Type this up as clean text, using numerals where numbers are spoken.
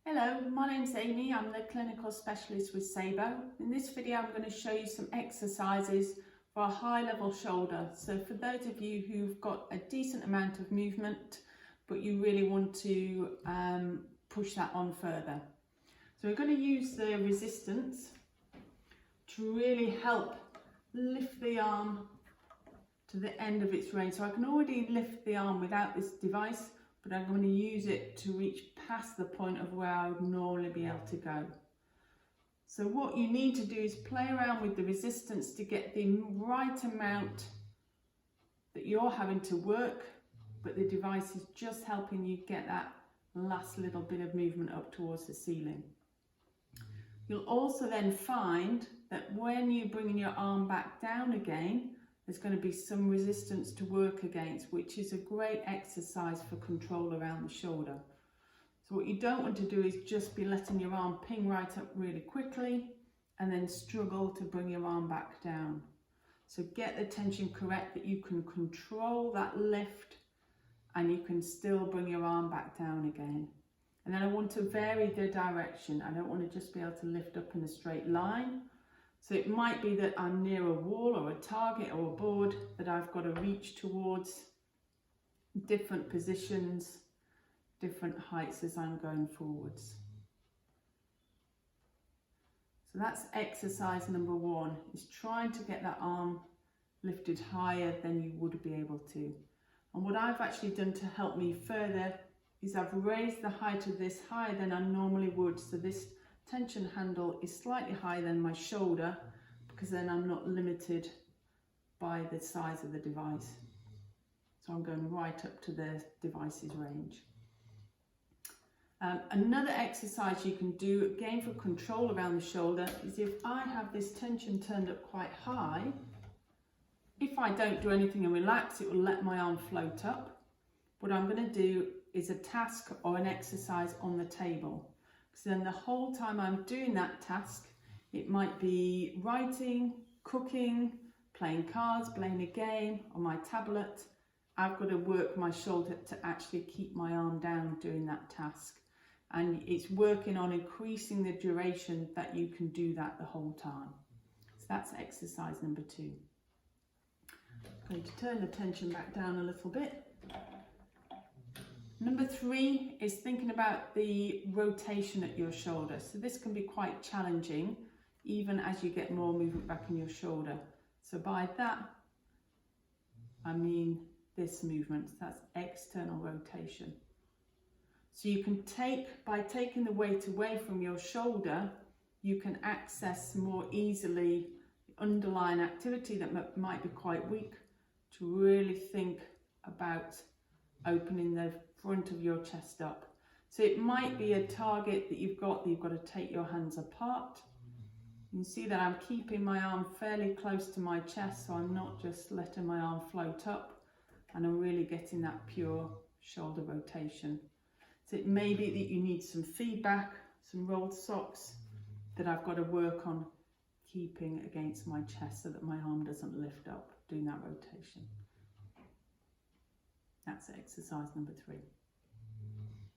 Hello, my name's Amy. I'm the clinical specialist with Saebo. In this video I'm going to show you some exercises for a high level shoulder. So for those of you who've got a decent amount of movement but you really want to push that on further. So we're going to use the resistance to really help lift the arm to the end of its range. So I can already lift the arm without this device, but I'm going to use it to reach past the point of where I would normally be able to go. So what you need to do is play around with the resistance to get the right amount that you're having to work, but the device is just helping you get that last little bit of movement up towards the ceiling. You'll also then find that when you're bringing your arm back down again, there's going to be some resistance to work against, which is a great exercise for control around the shoulder. So what you don't want to do is just be letting your arm ping right up really quickly and then struggle to bring your arm back down. So get the tension correct that you can control that lift and you can still bring your arm back down again. And then I want to vary the direction. I don't want to just be able to lift up in a straight line. So it might be that I'm near a wall or a target or a board that I've got to reach towards different positions, different heights as I'm going forwards. So that's exercise number one, is trying to get that arm lifted higher than you would be able to. And what I've actually done to help me further is I've raised the height of this higher than I normally would. So this tension handle is slightly higher than my shoulder because then I'm not limited by the size of the device. So I'm going right up to the device's range. Another exercise you can do, again for control around the shoulder, is if I have this tension turned up quite high, if I don't do anything and relax, it will let my arm float up. What I'm going to do is a task or an exercise on the table. So then the whole time I'm doing that task, it might be writing, cooking, playing cards, playing a game on my tablet. I've got to work my shoulder to actually keep my arm down doing that task. And it's working on increasing the duration that you can do that the whole time. So that's exercise number 2. I'm going to turn the tension back down a little bit. Number 3 is thinking about the rotation at your shoulder. So this can be quite challenging even as you get more movement back in your shoulder. So by that, I mean this movement, that's external rotation. So you can by taking the weight away from your shoulder, you can access more easily the underlying activity that might be quite weak to really think about opening the front of your chest up. So it might be a target that you've got to take your hands apart. You can see that I'm keeping my arm fairly close to my chest, so I'm not just letting my arm float up, and I'm really getting that pure shoulder rotation. So it may be that you need some feedback, some rolled socks that I've got to work on keeping against my chest so that my arm doesn't lift up, doing that rotation. That's exercise number 3.